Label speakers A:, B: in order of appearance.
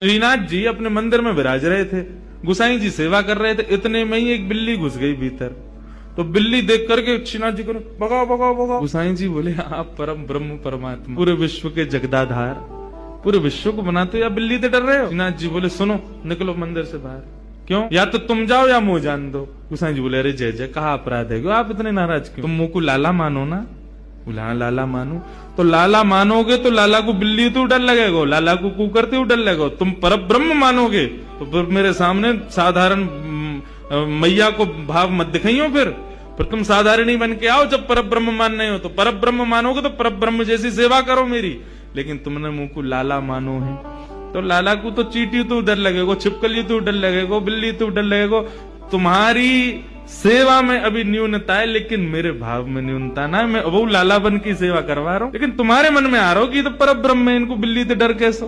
A: श्रीनाथ जी अपने मंदिर में विराज रहे थे, गुसाई जी सेवा कर रहे थे, इतने में ही एक बिल्ली घुस गई भीतर। तो बिल्ली देख करके श्रीनाथ जी को भगाओ भगाओ भगाओ। गुसाई जी बोले आप परम ब्रह्म परमात्मा, पूरे विश्व के जगदाधार, पूरे विश्व को बनाते हो, या बिल्ली से डर रहे हो? श्रीनाथ जी बोले सुनो, निकलो मंदिर से बाहर। क्यों? या तो तुम जाओ या मुंह जान दो। गुसाई जी बोले अरे जय जय, कहा अपराध है, आप इतने नाराज क्यों? तुम मुंह को लाला मानो ना। बोले हाँ लाला मानो। तो लाला मानोगे तो लाला को बिल्ली तो डर लगेगा, लाला को कू करते हुए डर लगेगा। तुम पर ब्रह्म मानोगे तो फिर मेरे सामने साधारण मैया को भाव मत दिखाइयो। फिर तुम साधारण ही बन के आओ। जब पर ब्रह्म मान नहीं हो तो पर ब्रह्म मानोगे तो पर ब्रह्म जैसी सेवा करो मेरी। लेकिन तुमने मुंह को लाला मानो है तो लाला को तो चींटी तो डर लगेगा, छिपकली तो डर लगेगा, बिल्ली तो डर लगेगा। तुम्हारी सेवा में अभी न्यूनता है, लेकिन मेरे भाव में न्यूनता ना। मैं वो लाला बन की सेवा करवा रहा हूं, लेकिन तुम्हारे मन में आ रहा हो कि तो पर ब्रह्म है, इनको बिल्ली से डर कैसे?